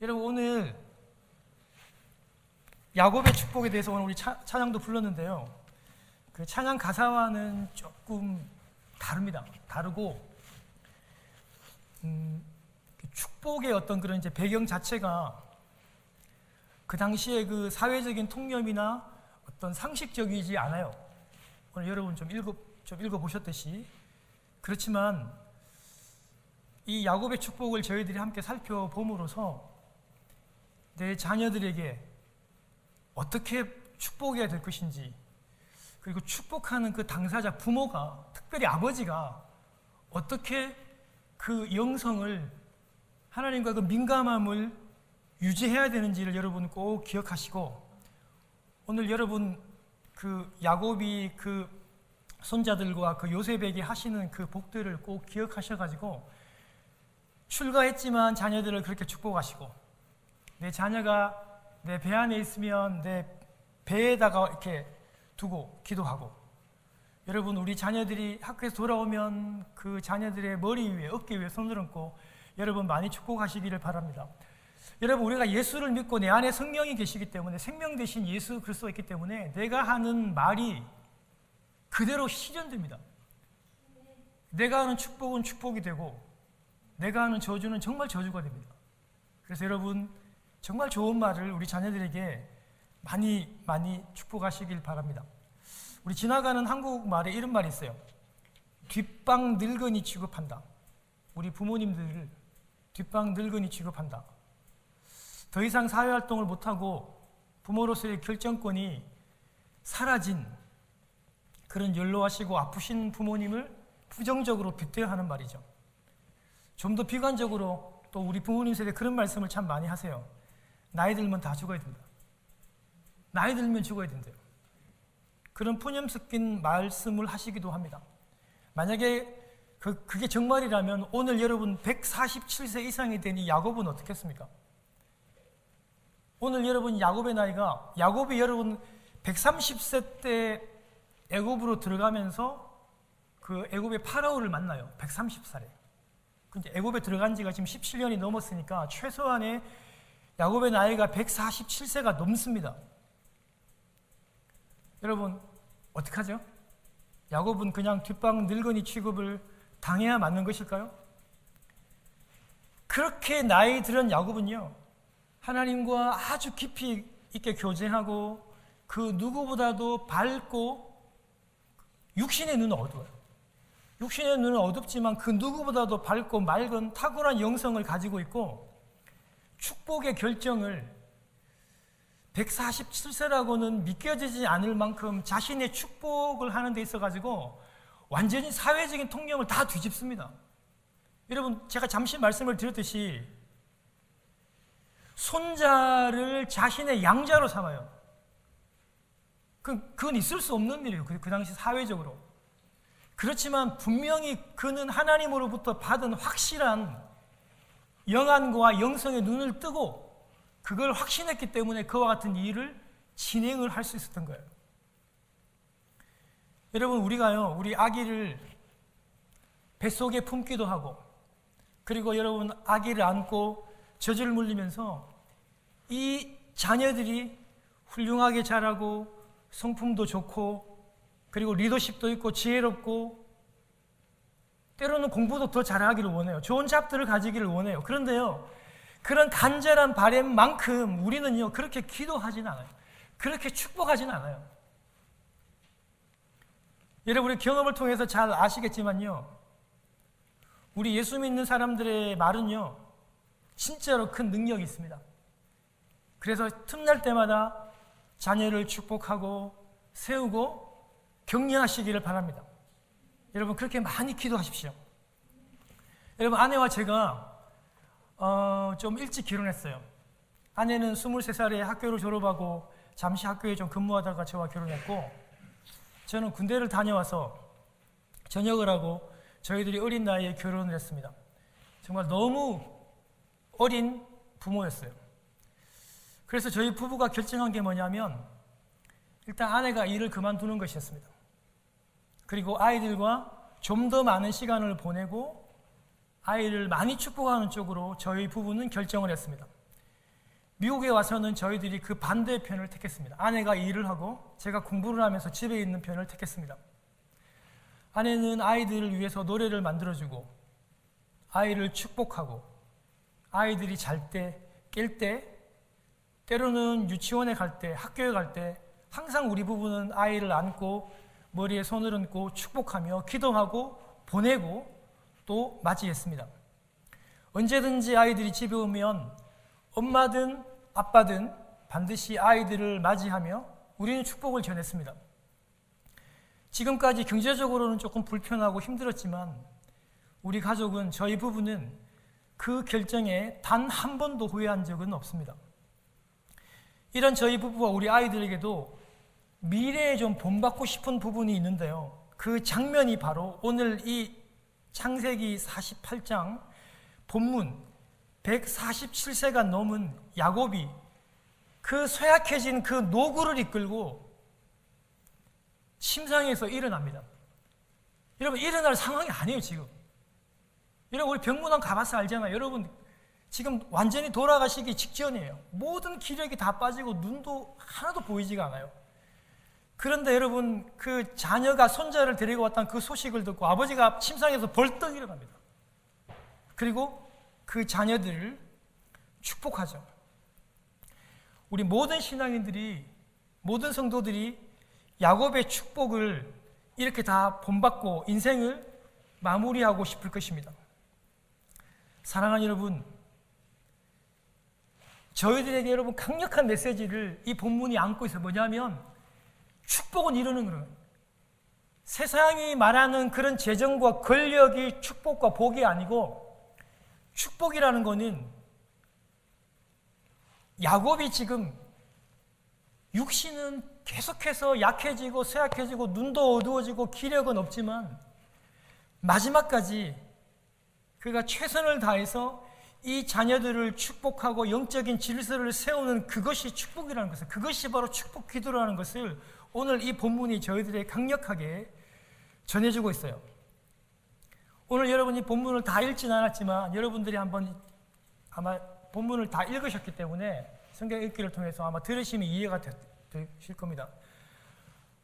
여러분, 오늘 야곱의 축복에 대해서 오늘 우리 찬양도 불렀는데요. 그 찬양 가사와는 조금 다릅니다. 다르고, 축복의 어떤 그런 이제 배경 자체가 그 당시에 그 사회적인 통념이나 어떤 상식적이지 않아요. 오늘 여러분 좀 읽어보셨듯이. 그렇지만 이 야곱의 축복을 저희들이 함께 살펴봄으로써 내 자녀들에게 어떻게 축복해야 될 것인지, 그리고 축복하는 그 당사자 부모가, 특별히 아버지가 어떻게 그 영성을, 하나님과 그 민감함을 유지해야 되는지를 여러분 꼭 기억하시고, 오늘 여러분 그 야곱이 그 손자들과 그 요셉에게 하시는 그 복들을 꼭 기억하셔가지고 출가했지만 자녀들을 그렇게 축복하시고, 내 자녀가 내 배 안에 있으면 내 배에다가 이렇게 두고 기도하고, 여러분 우리 자녀들이 학교에서 돌아오면 그 자녀들의 머리 위에, 어깨 위에 손을 얹고 여러분 많이 축복하시기를 바랍니다. 여러분, 우리가 예수를 믿고 내 안에 성령이 계시기 때문에, 생명 되신 예수 그리스도가 있기 때문에 내가 하는 말이 그대로 실현됩니다. 내가 하는 축복은 축복이 되고 내가 하는 저주는 정말 저주가 됩니다. 그래서 여러분 정말 좋은 말을 우리 자녀들에게 많이 축복하시길 바랍니다. 우리 지나가는 한국말에 이런 말이 있어요. 뒷방 늙은이 취급한다. 우리 부모님들을 뒷방 늙은이 취급한다. 더 이상 사회활동을 못하고 부모로서의 결정권이 사라진 그런 연로하시고 아프신 부모님을 부정적으로 빗대어하는 말이죠. 좀 더 비관적으로 또 우리 부모님 세대 그런 말씀을 참 많이 하세요. 나이 들면 다 죽어야 된다. 나이 들면 죽어야 된대요. 그런 푸념 섞인 말씀을 하시기도 합니다. 만약에 그게 정말이라면 오늘 여러분 147세 이상이 된 이 야곱은 어떻겠습니까? 오늘 여러분 야곱의 나이가, 야곱이 여러분 130세 때 애굽으로 들어가면서 그 애굽의 파라오를 만나요. 130살에. 근데 애굽에 들어간 지가 지금 17년이 넘었으니까 최소한의 야곱의 나이가 147세가 넘습니다. 여러분 어떡하죠? 야곱은 그냥 뒷방 늙은이 취급을 당해야 맞는 것일까요? 그렇게 나이 들은 야곱은요, 하나님과 아주 깊이 있게 교제하고 그 누구보다도 밝고, 육신의 눈은 어두워요. 육신의 눈은 어둡지만 그 누구보다도 밝고 맑은 탁월한 영성을 가지고 있고, 축복의 결정을 147세라고는 믿겨지지 않을 만큼 자신의 축복을 하는 데 있어가지고 완전히 사회적인 통념을 다 뒤집습니다. 여러분, 제가 잠시 말씀을 드렸듯이 손자를 자신의 양자로 삼아요. 그건 있을 수 없는 일이에요. 그 당시 사회적으로. 그렇지만 분명히 그는 하나님으로부터 받은 확실한 영안과 영성의 눈을 뜨고 그걸 확신했기 때문에 그와 같은 일을 진행을 할 수 있었던 거예요. 여러분, 우리가요, 우리 아기를 뱃속에 품기도 하고, 그리고 여러분 아기를 안고 젖을 물리면서 이 자녀들이 훌륭하게 자라고 성품도 좋고, 그리고 리더십도 있고 지혜롭고, 때로는 공부도 더 잘하기를 원해요. 좋은 잡들을 가지기를 원해요. 그런데요, 그런 간절한 바람만큼 우리는요 그렇게 기도하진 않아요. 그렇게 축복하진 않아요. 여러분, 우리 경험을 통해서 잘 아시겠지만요, 우리 예수 믿는 사람들의 말은요 진짜로 큰 능력이 있습니다. 그래서 틈날 때마다 자녀를 축복하고 세우고 격려하시기를 바랍니다. 여러분, 그렇게 많이 기도하십시오. 여러분, 아내와 제가 좀 일찍 결혼했어요. 아내는 23살에 학교를 졸업하고 잠시 학교에 좀 근무하다가 저와 결혼했고, 저는 군대를 다녀와서 전역을 하고 저희들이 어린 나이에 결혼을 했습니다. 정말 너무 어린 부모였어요. 그래서 저희 부부가 결정한 게 뭐냐면, 일단 아내가 일을 그만두는 것이었습니다. 그리고 아이들과 좀 더 많은 시간을 보내고 아이를 많이 축복하는 쪽으로 저희 부부는 결정을 했습니다. 미국에 와서는 저희들이 그 반대편을 택했습니다. 아내가 일을 하고 제가 공부를 하면서 집에 있는 편을 택했습니다. 아내는 아이들을 위해서 노래를 만들어주고 아이를 축복하고 아이들이 잘 때, 깰 때, 때로는 유치원에 갈 때, 학교에 갈 때 항상 우리 부부는 아이를 안고 머리에 손을 얹고 축복하며 기도하고 보내고 또 맞이했습니다. 언제든지 아이들이 집에 오면 엄마든 아빠든 반드시 아이들을 맞이하며 우리는 축복을 전했습니다. 지금까지 경제적으로는 조금 불편하고 힘들었지만 우리 가족은, 저희 부부는 그 결정에 단 한 번도 후회한 적은 없습니다. 이런 저희 부부와 우리 아이들에게도 미래에 좀 본받고 싶은 부분이 있는데요. 그 장면이 바로 오늘 이 창세기 48장 본문 147세가 넘은 야곱이 그 쇠약해진 그 노구를 이끌고 침상에서 일어납니다. 여러분, 일어날 상황이 아니에요. 지금 여러분, 우리 병문안 가봐서 알잖아요. 여러분, 지금 완전히 돌아가시기 직전이에요. 모든 기력이 다 빠지고 눈도 하나도 보이지가 않아요. 그런데 여러분, 그 자녀가 손자를 데리고 왔다는 그 소식을 듣고 아버지가 침상에서 벌떡 일어납니다. 그리고 그 자녀들을 축복하죠. 우리 모든 신앙인들이, 모든 성도들이 야곱의 축복을 이렇게 다 본받고 인생을 마무리하고 싶을 것입니다. 사랑하는 여러분, 저희들에게 여러분 강력한 메시지를 이 본문이 안고 있어요. 뭐냐면 축복은 이루는 거예요. 세상이 말하는 그런 재정과 권력이 축복과 복이 아니고, 축복이라는 거는 야곱이 지금 육신은 계속해서 약해지고 쇠약해지고 눈도 어두워지고 기력은 없지만 마지막까지 그가 최선을 다해서 이 자녀들을 축복하고 영적인 질서를 세우는 그것이 축복이라는 것을, 그것이 바로 축복 기도라는 것을 오늘 이 본문이 저희들에게 강력하게 전해주고 있어요. 오늘 여러분이 본문을 다 읽지는 않았지만 여러분들이 한번 아마 본문을 다 읽으셨기 때문에 성경 읽기를 통해서 아마 들으시면 이해가 되실 겁니다.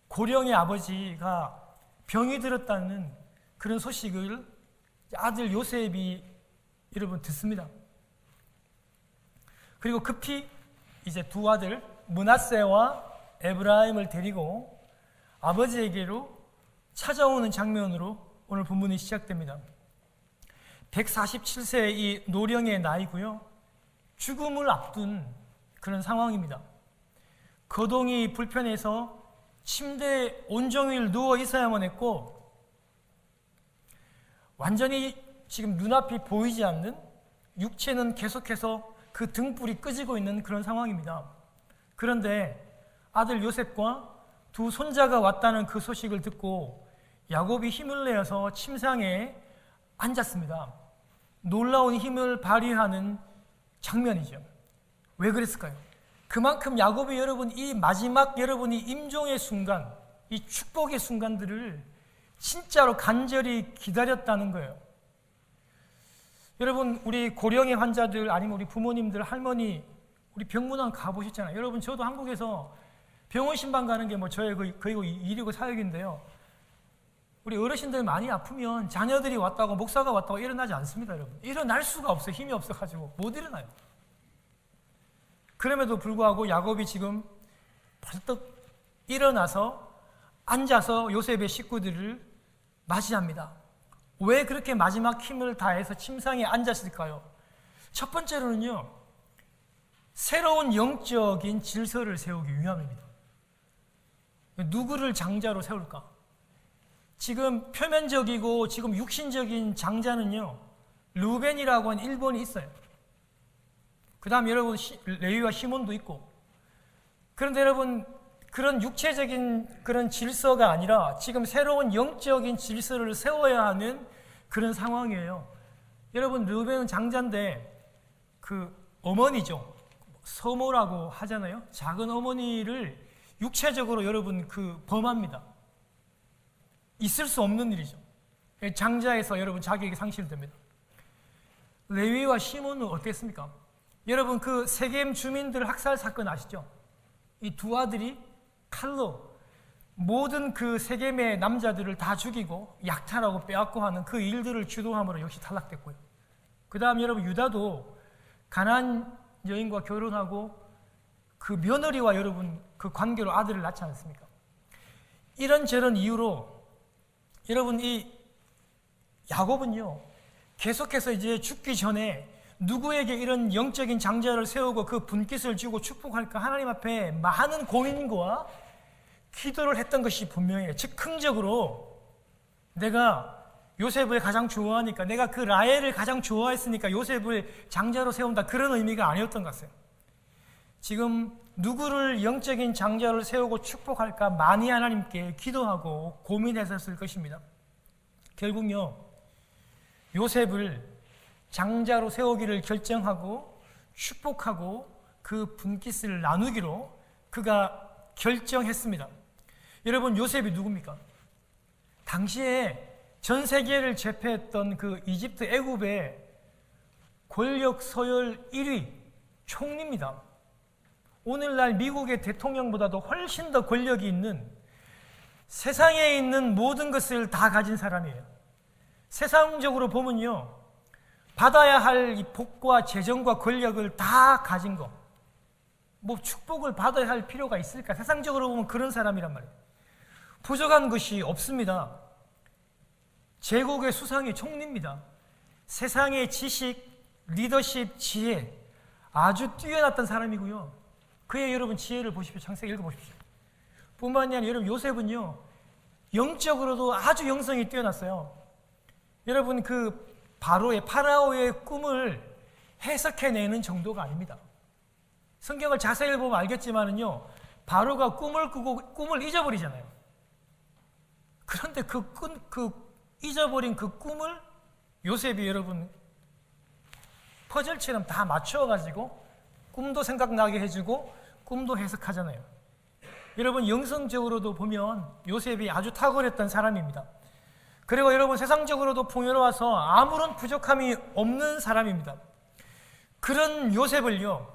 고령의 아버지가 병이 들었다는 그런 소식을 아들 요셉이 여러분 듣습니다. 그리고 급히 이제 두 아들 므낫세와 에브라임을 데리고 아버지에게로 찾아오는 장면으로 오늘 본문이 시작됩니다. 147세의 이 노령의 나이고요, 죽음을 앞둔 그런 상황입니다. 거동이 불편해서 침대에 온종일 누워 있어야만 했고, 완전히 지금 눈앞이 보이지 않는, 육체는 계속해서 그 등불이 끄지고 있는 그런 상황입니다. 그런데 아들 요셉과 두 손자가 왔다는 그 소식을 듣고 야곱이 힘을 내어서 침상에 앉았습니다. 놀라운 힘을 발휘하는 장면이죠. 왜 그랬을까요? 그만큼 야곱이 여러분, 이 마지막 여러분이 임종의 순간, 이 축복의 순간들을 진짜로 간절히 기다렸다는 거예요. 여러분, 우리 고령의 환자들, 아니면 우리 부모님들, 할머니, 우리 병문안 가보셨잖아요. 여러분, 저도 한국에서 병원 신방 가는 게 뭐 저의 거의 일이고 사역인데요. 우리 어르신들 많이 아프면 자녀들이 왔다고, 목사가 왔다고 일어나지 않습니다, 여러분. 일어날 수가 없어요. 힘이 없어가지고 못 일어나요. 그럼에도 불구하고 야곱이 지금 벌떡 일어나서 앉아서 요셉의 식구들을 맞이합니다. 왜 그렇게 마지막 힘을 다해서 침상에 앉았을까요? 첫 번째로는요, 새로운 영적인 질서를 세우기 위함입니다. 누구를 장자로 세울까? 지금 표면적이고 지금 육신적인 장자는요, 르우벤이라고 하는 일본이 있어요. 그 다음 여러분 레위와 시몬도 있고. 그런데 여러분, 그런 육체적인 그런 질서가 아니라 지금 새로운 영적인 질서를 세워야 하는 그런 상황이에요. 여러분, 르우벤은 장자인데 그 어머니죠. 서모라고 하잖아요. 작은 어머니를 육체적으로 여러분 그 범합니다. 있을 수 없는 일이죠. 장자에서 여러분 자기에게 상실됩니다. 레위와 시몬은 어땠습니까? 여러분 그 세겜 주민들 학살 사건 아시죠? 이 두 아들이 칼로 모든 그 세겜의 남자들을 다 죽이고 약탈하고 빼앗고 하는 그 일들을 주도함으로 역시 탈락됐고요. 그 다음 여러분 유다도 가나안 여인과 결혼하고 그 며느리와 여러분 그 관계로 아들을 낳지 않습니까? 이런저런 이유로 여러분 이 야곱은요 계속해서 이제 죽기 전에 누구에게 이런 영적인 장자를 세우고 그 분깃을 쥐고 축복할까 하나님 앞에 많은 고민과 기도를 했던 것이 분명해요. 즉흥적으로 내가 요셉을 가장 좋아하니까, 내가 그 라헬을 가장 좋아했으니까 요셉을 장자로 세운다, 그런 의미가 아니었던 것 같아요. 지금 누구를 영적인 장자를 세우고 축복할까 많이 하나님께 기도하고 고민했었을 것입니다. 결국요 요셉을 장자로 세우기를 결정하고 축복하고 그 분깃을 나누기로 그가 결정했습니다. 여러분 요셉이 누굽니까? 당시에 전 세계를 제패했던 그 이집트 애굽의 권력 서열 1위 총리입니다. 오늘날 미국의 대통령보다도 훨씬 더 권력이 있는, 세상에 있는 모든 것을 다 가진 사람이에요. 세상적으로 보면요 받아야 할 이 복과 재정과 권력을 다 가진 거, 뭐 축복을 받아야 할 필요가 있을까? 세상적으로 보면 그런 사람이란 말이에요. 부족한 것이 없습니다. 제국의 수상의 총리입니다. 세상의 지식, 리더십, 지혜 아주 뛰어났던 사람이고요. 그의 여러분 지혜를 보십시오. 창세기 읽어보십시오. 뿐만이 아니라 여러분 요셉은요 영적으로도 아주 영성이 뛰어났어요. 여러분 그 파라오의 꿈을 해석해내는 정도가 아닙니다. 성경을 자세히 보면 알겠지만은요 바로가 꿈을 꾸고 꿈을 잊어버리잖아요. 그런데 그 잊어버린 그 꿈을 요셉이 여러분 퍼즐처럼 다 맞춰가지고 꿈도 생각나게 해주고 꿈도 해석하잖아요. 여러분 영성적으로도 보면 요셉이 아주 탁월했던 사람입니다. 그리고 여러분 세상적으로도 풍요로워서 아무런 부족함이 없는 사람입니다. 그런 요셉을요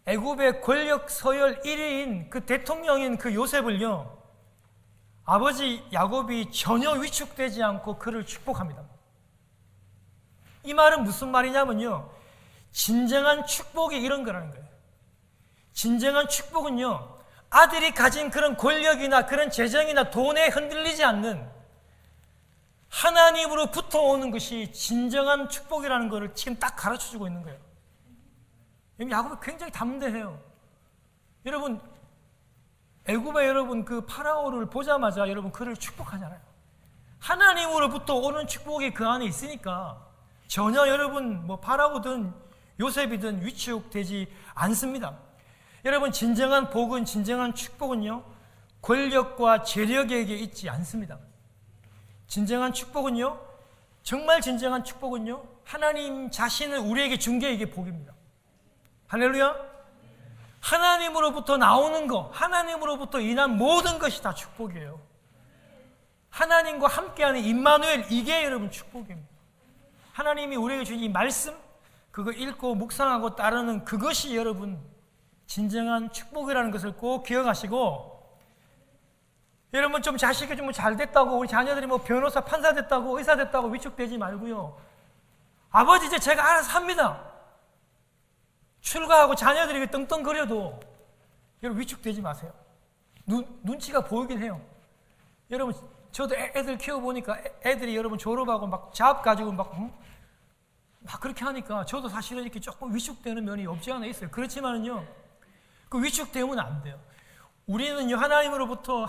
애굽의 권력 서열 1위인 그 대통령인 그 요셉을요 아버지 야곱이 전혀 위축되지 않고 그를 축복합니다. 이 말은 무슨 말이냐면요 진정한 축복이 이런 거라는 거예요. 진정한 축복은요 아들이 가진 그런 권력이나 그런 재정이나 돈에 흔들리지 않는 하나님으로부터 오는 것이 진정한 축복이라는 것을 지금 딱 가르쳐주고 있는 거예요. 야곱이 굉장히 담대해요. 여러분 애굽의 여러분 그 파라오를 보자마자 여러분 그를 축복하잖아요. 하나님으로부터 오는 축복이 그 안에 있으니까 전혀 여러분 뭐 파라오든 요셉이든 위축되지 않습니다. 여러분 진정한 복은, 진정한 축복은요 권력과 재력에게 있지 않습니다. 진정한 축복은요 정말 진정한 축복은요 하나님 자신을 우리에게 준 게 이게 복입니다. 할렐루야. 하나님으로부터 나오는 것, 하나님으로부터 인한 모든 것이 다 축복이에요. 하나님과 함께하는 임마누엘, 이게 여러분 축복입니다. 하나님이 우리에게 주신 이 말씀, 그거 읽고 묵상하고 따르는 그것이 여러분 진정한 축복이라는 것을 꼭 기억하시고, 여러분 좀 자식이 좀 잘 됐다고, 우리 자녀들이 뭐 변호사, 판사 됐다고, 의사 됐다고 위축되지 말고요. 아버지 이제 제가 알아서 합니다. 출가하고 자녀들에게 떵떵거려도 여러분 위축되지 마세요. 눈치가 보이긴 해요. 여러분 저도 애들 키워보니까 애들이 여러분 졸업하고 막 잡 가지고 막 그렇게 하니까 저도 사실은 이렇게 조금 위축되는 면이 없지 않아 있어요. 그렇지만은요 그 위축되면 안 돼요. 우리는요 하나님으로부터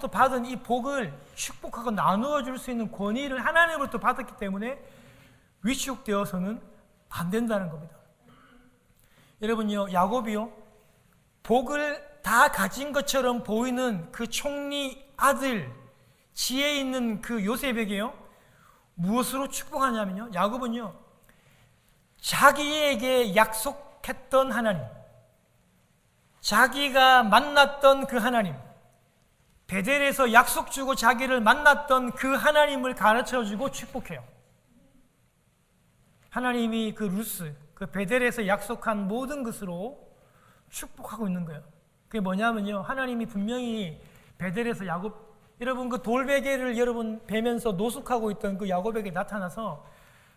받은 이 복을 축복하고 나누어 줄 수 있는 권위를 하나님으로부터 받았기 때문에 위축되어서는 안 된다는 겁니다. 여러분요 야곱이요 복을 다 가진 것처럼 보이는 그 총리 아들, 지혜 있는 그 요셉에게요 무엇으로 축복하냐면요, 야곱은요 자기에게 약속했던 하나님, 자기가 만났던 그 하나님, 베델에서 약속 주고 자기를 만났던 그 하나님을 가르쳐주고 축복해요. 하나님이 그 루스, 그 베델에서 약속한 모든 것으로 축복하고 있는 거예요. 그게 뭐냐면요, 하나님이 분명히 베델에서 야곱, 여러분 그 돌베개를 여러분 베면서 노숙하고 있던 그 야곱에게 나타나서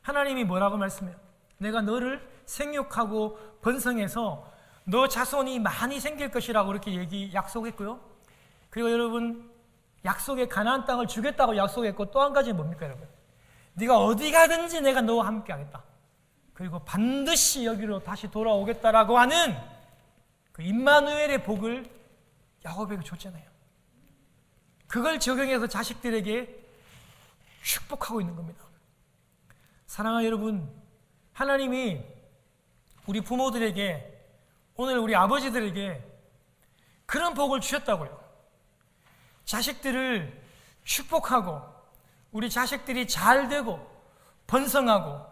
하나님이 뭐라고 말씀해요? 내가 너를 생육하고 번성해서 너 자손이 많이 생길 것이라고 이렇게 약속했고요. 그리고 여러분 약속의 가나안 땅을 주겠다고 약속했고, 또 한 가지는 뭡니까 여러분? 네가 어디 가든지 내가 너와 함께 하겠다. 그리고 반드시 여기로 다시 돌아오겠다라고 하는 그 임마누엘의 복을 야곱에게 줬잖아요. 그걸 적용해서 자식들에게 축복하고 있는 겁니다. 사랑하는 여러분, 하나님이 우리 부모들에게, 오늘 우리 아버지들에게 그런 복을 주셨다고요. 자식들을 축복하고 우리 자식들이 잘 되고 번성하고,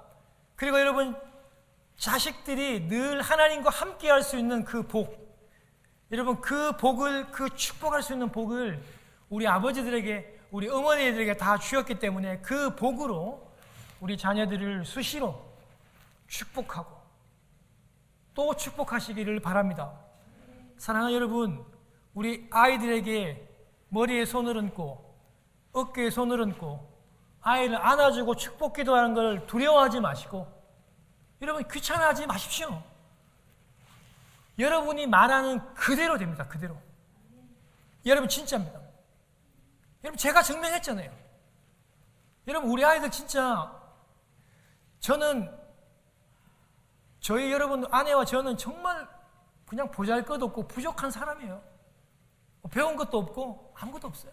그리고 여러분 자식들이 늘 하나님과 함께 할 수 있는 그 복, 여러분 그 복을, 그 축복할 수 있는 복을 우리 아버지들에게, 우리 어머니들에게 다 주었기 때문에 그 복으로 우리 자녀들을 수시로 축복하고 또 축복하시기를 바랍니다. 사랑하는 여러분, 우리 아이들에게 머리에 손을 얹고 어깨에 손을 얹고 아이를 안아주고 축복 기도하는 걸 두려워하지 마시고, 여러분 귀찮아하지 마십시오. 여러분이 말하는 그대로 됩니다. 그대로. 여러분 진짜입니다. 여러분 제가 증명했잖아요. 여러분 우리 아이들 진짜, 저는 저희 여러분 아내와 저는 정말 그냥 보잘것없고 부족한 사람이에요. 배운 것도 없고 아무것도 없어요.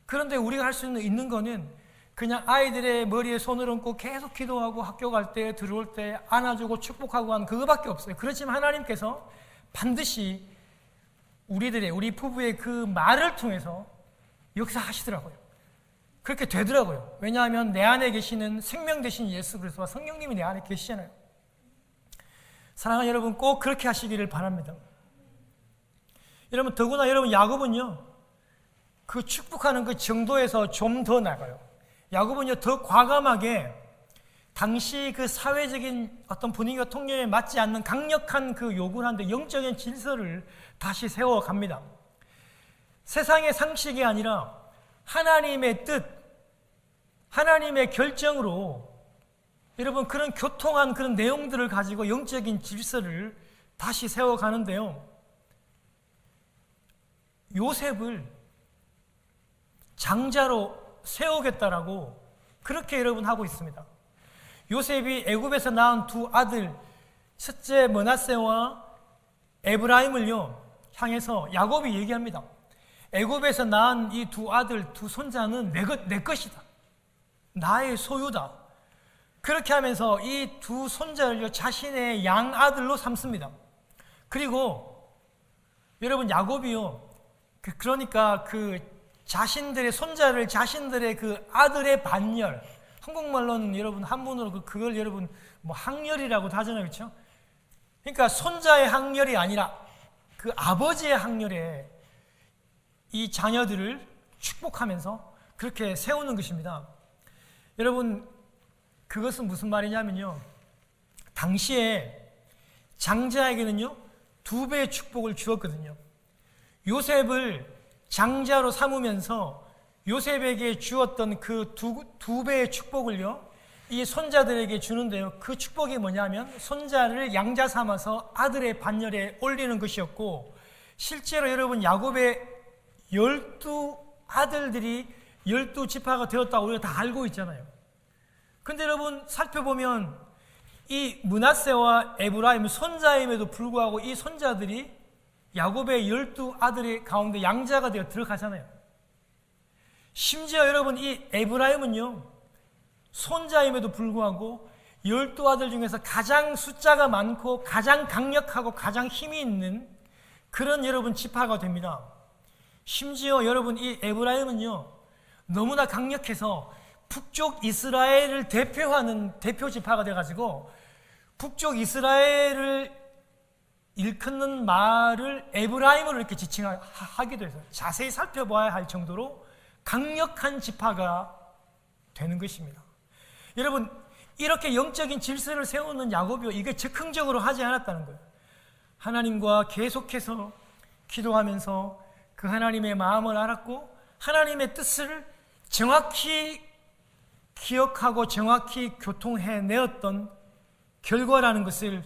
그런데 우리가 할 수 있는 거는 그냥 아이들의 머리에 손을 얹고 계속 기도하고 학교 갈 때, 들어올 때 안아주고 축복하고 하는 그거밖에 없어요. 그렇지만 하나님께서 반드시 우리 부부의 그 말을 통해서 역사하시더라고요. 그렇게 되더라고요. 왜냐하면 내 안에 계시는 생명 되신 예수 그리스도와 성령님이 내 안에 계시잖아요. 사랑하는 여러분, 꼭 그렇게 하시기를 바랍니다. 여러분, 더구나 여러분 야곱은요, 그 축복하는 그 정도에서 좀 더 나가요. 야곱은요, 더 과감하게 당시 그 사회적인 어떤 분위기와 통념에 맞지 않는 강력한 그 요구를 하는데 영적인 질서를 다시 세워갑니다. 세상의 상식이 아니라 하나님의 뜻, 하나님의 결정으로 여러분 그런 교통한 그런 내용들을 가지고 영적인 질서를 다시 세워가는데요, 요셉을 장자로 세우겠다라고 그렇게 여러분 하고 있습니다. 요셉이 애굽에서 낳은 두 아들, 첫째 므낫세와 에브라임을요 향해서 야곱이 얘기합니다. 애굽에서 낳은 이 두 아들, 두 손자는 내 것이다. 나의 소유다. 그렇게 하면서 이 두 손자를 자신의 양아들로 삼습니다. 그리고 여러분 야곱이요, 그러니까 그 자신들의 손자를 자신들의 그 아들의 반열, 한국말로는 여러분 한문으로 그걸 여러분 뭐 학렬이라고도 하잖아요, 그렇죠? 그러니까 손자의 학렬이 아니라 그 아버지의 학렬에 이 자녀들을 축복하면서 그렇게 세우는 것입니다. 여러분 그것은 무슨 말이냐면요, 당시에 장자에게는요 2배의 축복을 주었거든요. 요셉을 장자로 삼으면서 요셉에게 주었던 그 두 배의 축복을요 이 손자들에게 주는데요, 그 축복이 뭐냐면 손자를 양자 삼아서 아들의 반열에 올리는 것이었고, 실제로 여러분 야곱의 12아들들이 12지파가 되었다고 우리가 다 알고 있잖아요. 근데 여러분 살펴보면 이 므낫세와 에브라임 손자임에도 불구하고 이 손자들이 야곱의 12아들의 가운데 양자가 되어 들어가잖아요. 심지어 여러분 이 에브라임은요 손자임에도 불구하고 12아들 중에서 가장 숫자가 많고 가장 강력하고 가장 힘이 있는 그런 여러분 지파가 됩니다. 심지어 여러분 이 에브라임은요 너무나 강력해서 북쪽 이스라엘을 대표하는 대표 지파가 돼가지고 북쪽 이스라엘을 일컫는 말을 에브라임으로 이렇게 지칭하기도 해서 자세히 살펴봐야 할 정도로 강력한 지파가 되는 것입니다. 여러분 이렇게 영적인 질서를 세우는 야곱이요, 이게 즉흥적으로 하지 않았다는 거예요. 하나님과 계속해서 기도하면서 그 하나님의 마음을 알았고 하나님의 뜻을 정확히 기억하고 정확히 교통해내었던 결과라는 것을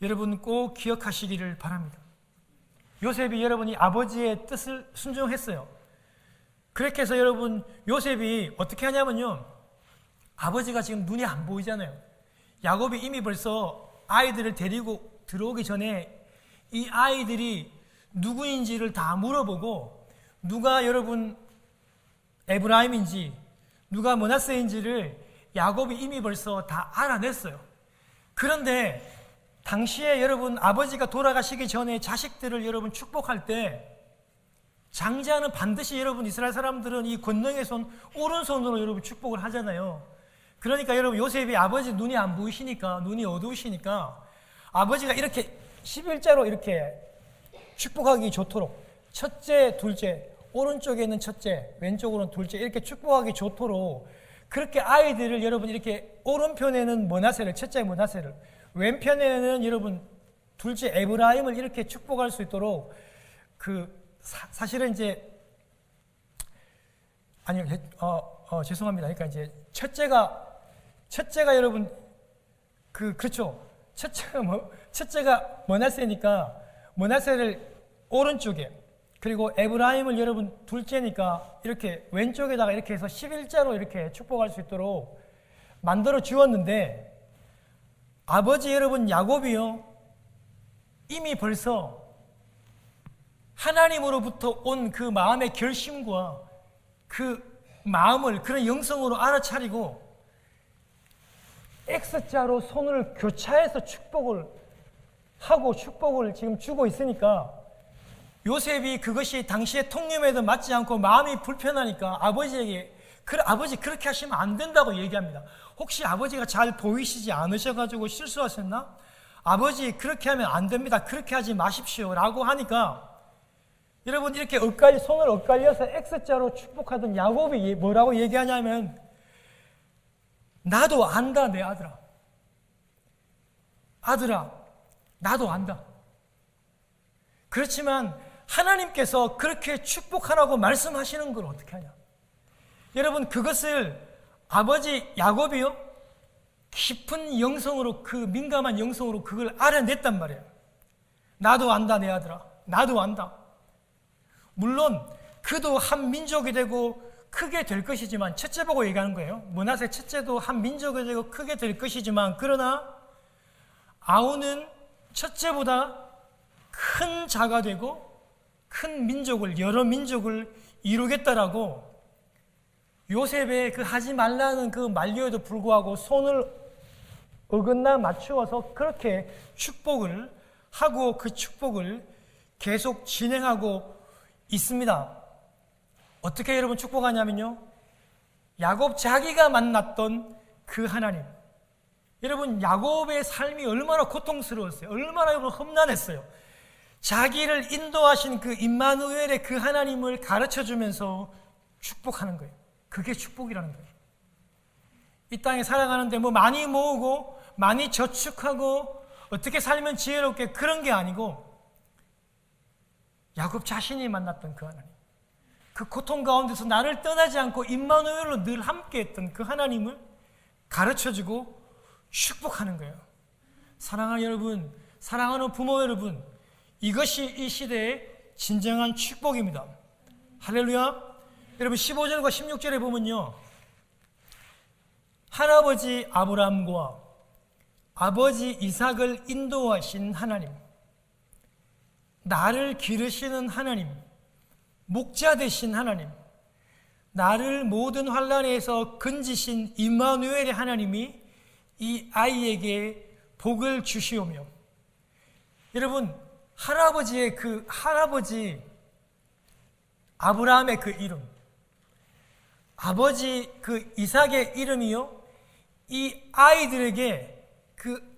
여러분 꼭 기억하시기를 바랍니다. 요셉이 여러분이 아버지의 뜻을 순종했어요. 그렇게 해서 여러분 요셉이 어떻게 하냐면요, 아버지가 지금 눈이 안 보이잖아요. 야곱이 이미 벌써 아이들을 데리고 들어오기 전에 이 아이들이 누구인지를 다 물어보고 누가 여러분 에브라임인지 누가 므낫세인지를 야곱이 이미 벌써 다 알아냈어요. 그런데 당시에 여러분 아버지가 돌아가시기 전에 자식들을 여러분 축복할 때 장자는 반드시 여러분 이스라엘 사람들은 이 권능의 손 오른손으로 여러분 축복을 하잖아요. 그러니까 여러분 요셉이 아버지 눈이 안 보이시니까, 눈이 어두우시니까 아버지가 이렇게 11자로 이렇게 축복하기 좋도록 첫째, 둘째, 오른쪽에 있는 첫째, 왼쪽으로는 둘째 이렇게 축복하기 좋도록 그렇게 아이들을 여러분 이렇게 오른편에는 므낫세를, 첫째 므낫세를, 왼편에는 여러분 둘째 에브라임을 이렇게 축복할 수 있도록 사실은 이제 아니요, 죄송합니다. 그러니까 이제 첫째가 여러분 그렇죠. 첫째가 므낫세니까 므낫세를 오른쪽에, 그리고 에브라임을 여러분 둘째니까 이렇게 왼쪽에다가 이렇게 해서 11자로 이렇게 축복할 수 있도록 만들어 주었는데 아버지 여러분 야곱이요 이미 벌써 하나님으로부터 온 그 마음의 결심과 그 마음을 그런 영성으로 알아차리고 X자로 손을 교차해서 축복을 하고 축복을 지금 주고 있으니까 요셉이 그것이 당시의 통념에도 맞지 않고 마음이 불편하니까 아버지에게 아버지 그렇게 하시면 안 된다고 얘기합니다. 혹시 아버지가 잘 보이시지 않으셔가지고 실수하셨나? 아버지 그렇게 하면 안 됩니다. 그렇게 하지 마십시오 라고 하니까 여러분 이렇게 손을 엇갈려서 X자로 축복하던 야곱이 뭐라고 얘기하냐면 나도 안다 내 아들아. 아들아 나도 안다. 그렇지만 하나님께서 그렇게 축복하라고 말씀하시는 걸 어떻게 하냐. 여러분 그것을 아버지 야곱이요 깊은 영성으로 그 민감한 영성으로 그걸 알아냈단 말이에요. 나도 안다 내 아들아. 나도 안다. 물론 그도 한 민족이 되고 크게 될 것이지만 첫째 보고 얘기하는 거예요. 므낫세 첫째도 한 민족이 되고 크게 될 것이지만 그러나 아우는 첫째보다 큰 자가 되고 큰 민족을 여러 민족을 이루겠다라고 요셉의 그 하지 말라는 그 만류에도 불구하고 손을 어긋나 맞추어서 그렇게 축복을 하고 그 축복을 계속 진행하고 있습니다. 어떻게 여러분 축복하냐면요, 야곱 자기가 만났던 그 하나님. 여러분 야곱의 삶이 얼마나 고통스러웠어요. 얼마나 여러분 험난했어요. 자기를 인도하신 그 임마누엘의 그 하나님을 가르쳐주면서 축복하는 거예요. 그게 축복이라는 거예요. 이 땅에 살아가는데 뭐 많이 모으고 많이 저축하고 어떻게 살면 지혜롭게 그런 게 아니고 야곱 자신이 만났던 그 하나님, 그 고통 가운데서 나를 떠나지 않고 임마누엘로 늘 함께했던 그 하나님을 가르쳐주고 축복하는 거예요. 사랑하는 여러분, 사랑하는 부모 여러분, 이것이 이 시대의 진정한 축복입니다. 할렐루야. 여러분 15절과 16절에 보면요, 할아버지 아브라함과 아버지 이삭을 인도하신 하나님, 나를 기르시는 하나님, 목자 되신 하나님, 나를 모든 환난에서 건지신 임마누엘의 하나님이 이 아이에게 복을 주시오며, 여러분 할아버지의 그 할아버지 아브라함의 그 이름, 아버지 그 이삭의 이름이요, 이 아이들에게 그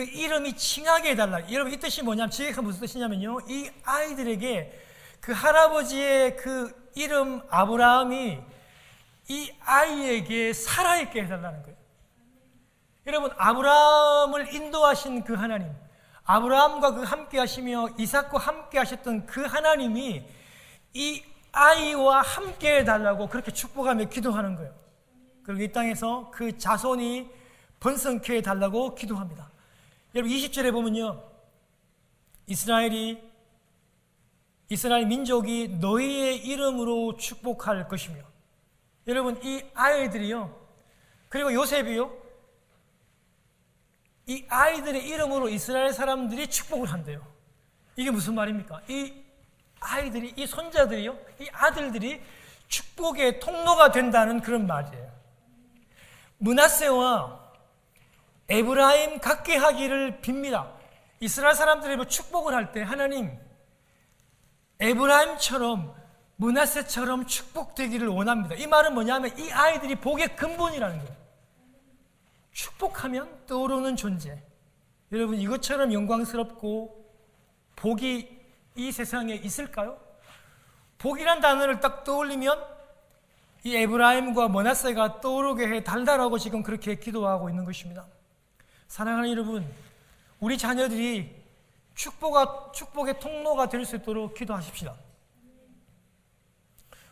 이름이 칭하게 해달라. 여러분 이 뜻이 뭐냐면, 지금 무슨 뜻이냐면요, 이 아이들에게 그 할아버지의 그 이름 아브라함이 이 아이에게 살아있게 해달라는 거예요. 여러분, 아브라함을 인도하신 그 하나님, 아브라함과 그 함께 하시며 이삭과 함께 하셨던 그 하나님이 이 아이와 함께 해달라고 그렇게 축복하며 기도하는 거예요. 그리고 이 땅에서 그 자손이 번성케 해달라고 기도합니다. 여러분, 20절에 보면요, 이스라엘 민족이 너희의 이름으로 축복할 것이며, 여러분, 이 아이들이요, 그리고 요셉이요, 이 아이들의 이름으로 이스라엘 사람들이 축복을 한대요. 이게 무슨 말입니까? 이 아이들이, 이 손자들이요, 이 아들들이 축복의 통로가 된다는 그런 말이에요. 므낫세와 에브라임 갖게 하기를 빕니다. 이스라엘 사람들이 축복을 할 때 하나님, 에브라임처럼 므낫세처럼 축복되기를 원합니다. 이 말은 뭐냐면 이 아이들이 복의 근본이라는 거예요. 축복하면 떠오르는 존재. 여러분, 이것처럼 영광스럽고 복이 이 세상에 있을까요? 복이란 단어를 딱 떠올리면 이 에브라임과 므낫세가 떠오르게 해달라고 지금 그렇게 기도하고 있는 것입니다. 사랑하는 여러분, 우리 자녀들이 축복의 통로가 될 수 있도록 기도하십시다.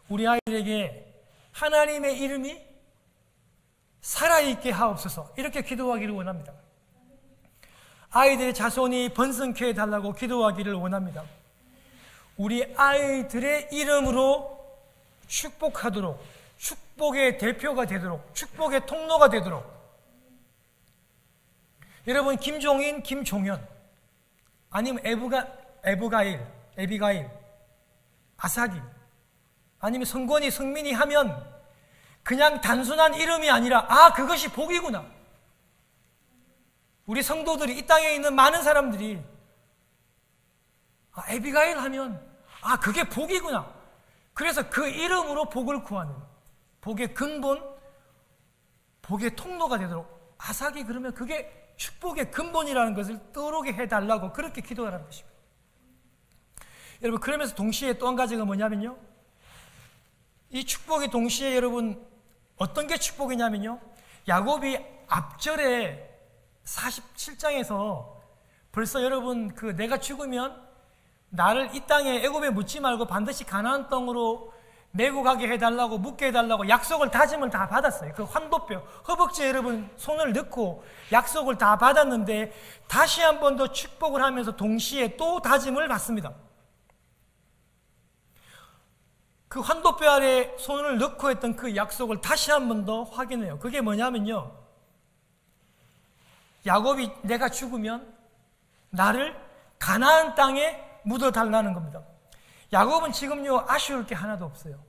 우리 아이들에게 하나님의 이름이 살아있게 하옵소서, 이렇게 기도하기를 원합니다. 아이들의 자손이 번성케 해달라고 기도하기를 원합니다. 우리 아이들의 이름으로 축복하도록, 축복의 대표가 되도록, 축복의 통로가 되도록. 여러분, 김종인, 김종현, 아니면 에비가일, 아사기, 아니면 성권이, 성민이 하면 그냥 단순한 이름이 아니라 아, 그것이 복이구나. 우리 성도들이, 이 땅에 있는 많은 사람들이 에비가일 하면 아, 그게 복이구나. 그래서 그 이름으로 복을 구하는, 복의 근본, 복의 통로가 되도록. 아삭이 그러면 그게 축복의 근본이라는 것을 떠오르게 해달라고 그렇게 기도하라는 것입니다. 여러분, 그러면서 동시에 또 한 가지가 뭐냐면요, 이 축복이 동시에 여러분 어떤 게 축복이냐면요, 야곱이 앞절에 47장에서 벌써 여러분 내가 죽으면 나를 이 땅에 애굽에 묻지 말고 반드시 가나안 땅으로 메고 가게 해달라고, 묻게 해달라고 약속을, 다짐을 다 받았어요. 그 환도뼈, 허벅지에 여러분 손을 넣고 약속을 다 받았는데 다시 한 번 더 축복을 하면서 동시에 또 다짐을 받습니다. 그 환도뼈 아래 손을 넣고 했던 그 약속을 다시 한 번 더 확인해요. 그게 뭐냐면요, 야곱이 내가 죽으면 나를 가나안 땅에 묻어달라는 겁니다. 야곱은 지금요 아쉬울 게 하나도 없어요.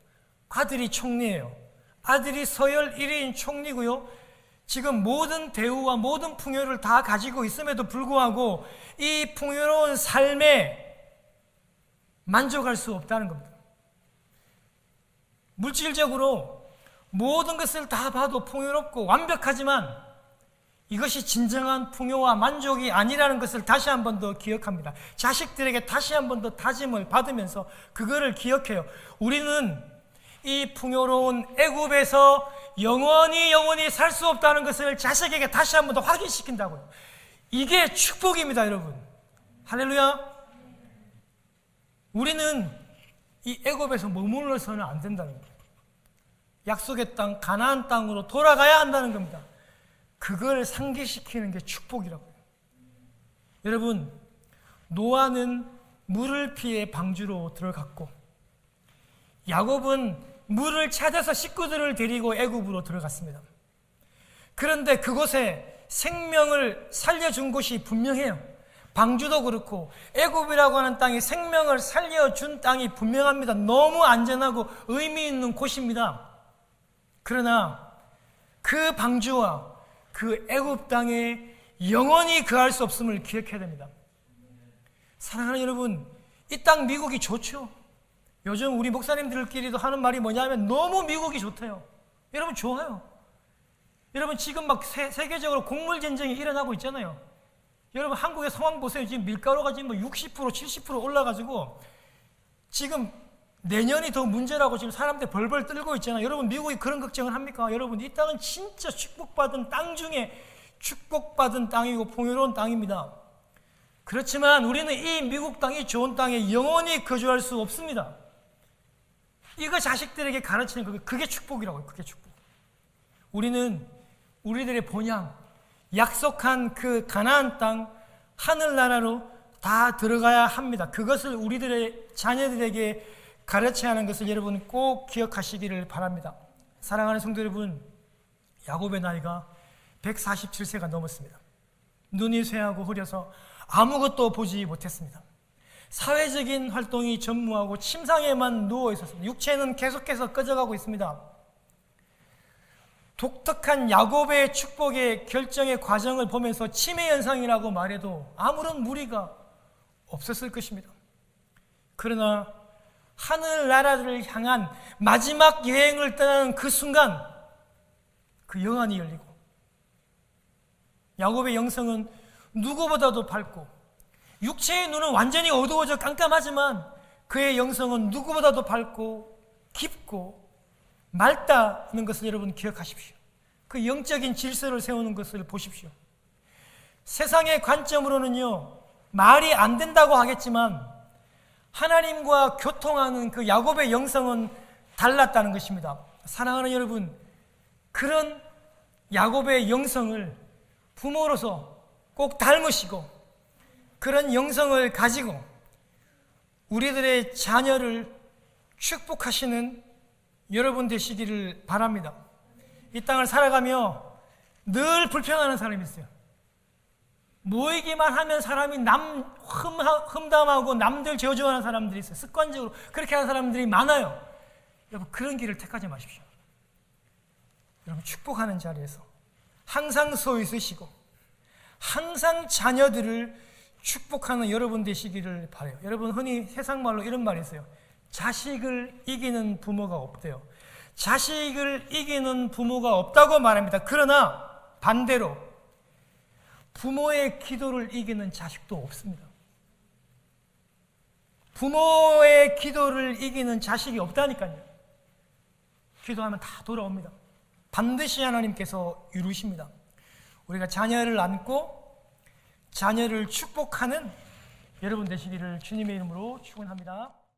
아들이 총리예요. 아들이 서열 1위인 총리고요, 지금 모든 대우와 모든 풍요를 다 가지고 있음에도 불구하고 이 풍요로운 삶에 만족할 수 없다는 겁니다. 물질적으로 모든 것을 다 봐도 풍요롭고 완벽하지만 이것이 진정한 풍요와 만족이 아니라는 것을 다시 한 번 더 기억합니다. 자식들에게 다시 한 번 더 다짐을 받으면서 그거를 기억해요. 우리는 이 풍요로운 애굽에서 영원히 살 수 없다는 것을 자식에게 다시 한 번 더 확인시킨다고요. 이게 축복입니다, 여러분. 할렐루야. 우리는 이 애굽에서 머물러서는 안 된다는 거예요. 약속의 땅, 가나안 땅으로 돌아가야 한다는 겁니다. 그걸 상기시키는 게 축복이라고요. 여러분, 노아는 물을 피해 방주로 들어갔고 야곱은 물을 찾아서 식구들을 데리고 애굽으로 들어갔습니다. 그런데 그곳에 생명을 살려준 곳이 분명해요. 방주도 그렇고 애굽이라고 하는 땅이 생명을 살려준 땅이 분명합니다. 너무 안전하고 의미 있는 곳입니다. 그러나 그 방주와 그 애굽 땅에 영원히 거할 수 없음을 기억해야 됩니다. 사랑하는 여러분, 이 땅 미국이 좋죠. 요즘 우리 목사님들끼리도 하는 말이 뭐냐면 너무 미국이 좋대요. 여러분, 좋아요. 여러분, 지금 막 세계적으로 곡물 전쟁이 일어나고 있잖아요. 여러분, 한국의 상황 보세요. 지금 밀가루가 지금 60% 70% 올라가지고 지금 내년이 더 문제라고 지금 사람들 벌벌 떨고 있잖아요. 여러분, 미국이 그런 걱정을 합니까? 여러분, 이 땅은 진짜 축복받은 땅 중에 축복받은 땅이고 풍요로운 땅입니다. 그렇지만 우리는 이 미국 땅, 이 좋은 땅에 영원히 거주할 수 없습니다. 이거 자식들에게 가르치는 그게 축복이라고요. 그게 축복. 우리는 우리들의 본향, 약속한 그 가나안 땅, 하늘나라로 다 들어가야 합니다. 그것을 우리들의 자녀들에게 가르쳐야 하는 것을 여러분 꼭 기억하시기를 바랍니다. 사랑하는 성도 여러분, 야곱의 나이가 147세가 넘었습니다. 눈이 쇠하고 흐려서 아무것도 보지 못했습니다. 사회적인 활동이 전무하고 침상에만 누워 있었습니다. 육체는 계속해서 꺼져가고 있습니다. 독특한 야곱의 축복의 결정의 과정을 보면서 치매 현상이라고 말해도 아무런 무리가 없었을 것입니다. 그러나 하늘나라를 향한 마지막 여행을 떠나는 그 순간 그 영안이 열리고 야곱의 영성은 누구보다도 밝고 육체의 눈은 완전히 어두워져 깜깜하지만 그의 영성은 누구보다도 밝고 깊고 맑다는 것을 여러분 기억하십시오. 그 영적인 질서를 세우는 것을 보십시오. 세상의 관점으로는요, 말이 안 된다고 하겠지만 하나님과 교통하는 그 야곱의 영성은 달랐다는 것입니다. 사랑하는 여러분, 그런 야곱의 영성을 부모로서 꼭 닮으시고 그런 영성을 가지고 우리들의 자녀를 축복하시는 여러분 되시기를 바랍니다. 이 땅을 살아가며 늘 불평하는 사람이 있어요. 모이기만 하면 사람이 흠담하고 남들 저주하는 사람들이 있어요. 습관적으로 그렇게 하는 사람들이 많아요. 여러분, 그런 길을 택하지 마십시오. 여러분, 축복하는 자리에서 항상 서 있으시고 항상 자녀들을 축복하는 여러분 되시기를 바라요. 여러분, 흔히 세상말로 이런 말이 있어요. 자식을 이기는 부모가 없대요. 자식을 이기는 부모가 없다고 말합니다. 그러나 반대로 부모의 기도를 이기는 자식도 없습니다. 부모의 기도를 이기는 자식이 없다니까요. 기도하면 다 돌아옵니다. 반드시 하나님께서 이루십니다. 우리가 자녀를 안고 자녀를 축복하는 여러분 되시기를 주님의 이름으로 축원합니다.